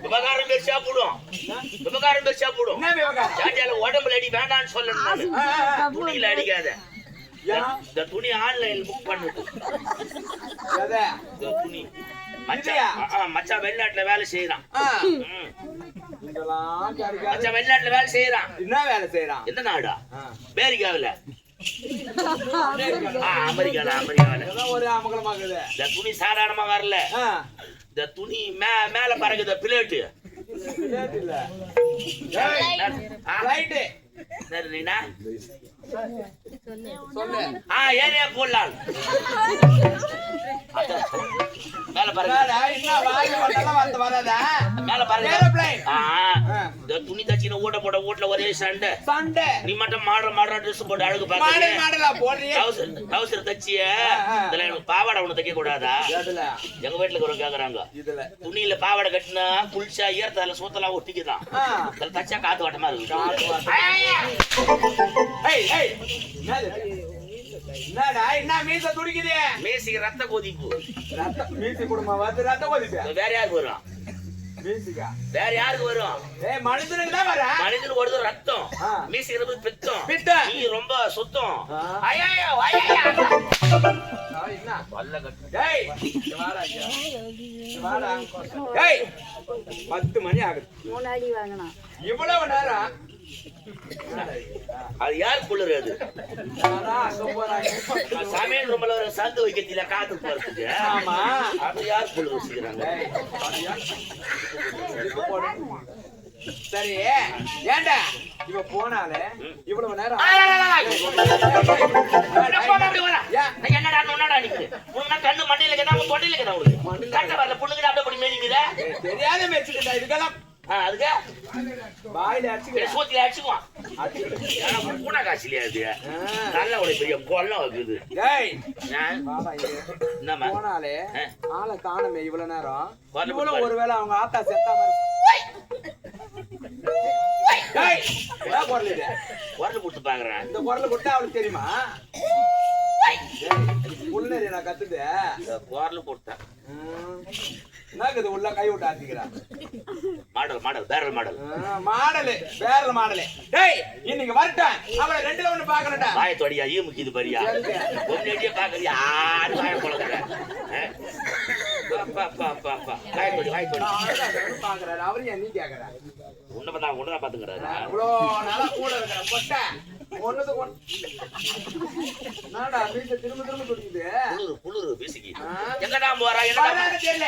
விவகாரம் பெருசா போடும். விவகாரம் பெருசா போடும். உடம்புல அடி வேண்டான்னு சொல்லணும். துணியில அடிக்காத. இந்த துணி ஆன்லைன் புக் பண்ணுது. துணி மச்சான் வெளிநாட்டுல வேலை செய்யறான். மச்சான் வெளிநாட்டுல வேலை செய்யறான். என்ன வேலை செய்யறான்? எந்த நாடா? அமெரிக்காவில. அமெரிக்கால ஒரு அமகலமாகுது. இந்த துணி சாதாரணமா வரல. இந்த துணி மேல பறக்குது. பிளேட்டு ஏரியா போடலாம். மேல துணி தச்சு ஓட்ட போட ஓட்டல ஒரே சண்டை. நீ மட்டும் மாடல் ட்ரெஸ் போட்டு அழகு பாக்க தச்சிய பாவாடை ஒண்ணு தைக்க கூடாதா? எங்க வீட்டுல ஒரு கேக்குறாங்க, துணியில பாவாடை கட்டினா குளிச்சா ஈரத்தால சூத்தலாம் ஒட்டிக்குதான். தச்சா காத்து வாட்டமா இருக்கு. மீசிக்கு ரத்த கொதிப்பு. வேற யாருக்கு வரும்? வேற யாருக்கு வரும்? மனிதனுக்கு தான் வர. மனிதனுக்கு வருது ரத்தம். மீசிக்கிறது பித்தம். நீ ரொம்ப சுத்தம். 10 மணி ஆகுது. இவ்வளவு நேரம் அது யாரு குளிர்? அது சமையல் ரொம்ப சந்து வைக்கிறதுல காத்து போறதுக்கு. ஆமா, அது யாரு குளிர் வச்சுக்கிறாங்க? சரி, ஏண்டா இவ போனாலே இவ்வளவு நேரம் என்னடா நொன்னடா நிக்குது? உன்ன கண்ணு மண்டையில இருக்கதா தொண்டையில இருக்கதா? உங்களுக்கு கட்ட வரல பொண்ணுங்க அப்படியே அப்படி மேனிக்குதா? தெரியாத மேய்ச்சிட்டா இதுக்கெல்லாம். அதுக்கு வாயில அடிச்சு சூத்தில அடிச்சுக்குவான். பூனா காசிலியா இது? நல்ல ஒரு பெரிய கொல்லம் இருக்குது. போனாலே ஆளை காணுமே இவ்வளவு நேரம். இவ்வளவு ஒருவேளை அவங்க ஆத்தா செத்தா குரல் கொடுத்து பாக்குறேன். இந்த குரல் கொடுத்தா அவளுக்கு தெரியுமா? நான் கத்துட்டு குரல் கொடுத்தேன். என்னக்குது உள்ள கை விட்டு ஆத்திக்கிறான். Model barrel model. டேய் இன்னைக்கு வரட்டும். அவளை ரெண்டுல ஒண்ணு பாக்கணும்டா. வாய தொடியா ஈ முக்கிது பாரியா. ஒண்ணேடியே பாக்கறியா? ஆறு வாய கொளக்குற. வாய தொடி பாக்குறாரு. அவரு என்ன கேக்குறா? உன்னதான் பாத்துக்கிறாரு. இவ்வளோ நாளா கூட இருக்கிற பொட்டை ஒண்ணுது நாடா வீட்டுல திரும்ப குடிக்குது. புளுரு பேசிக்கி எங்கடா போறா? என்ன தெரியல.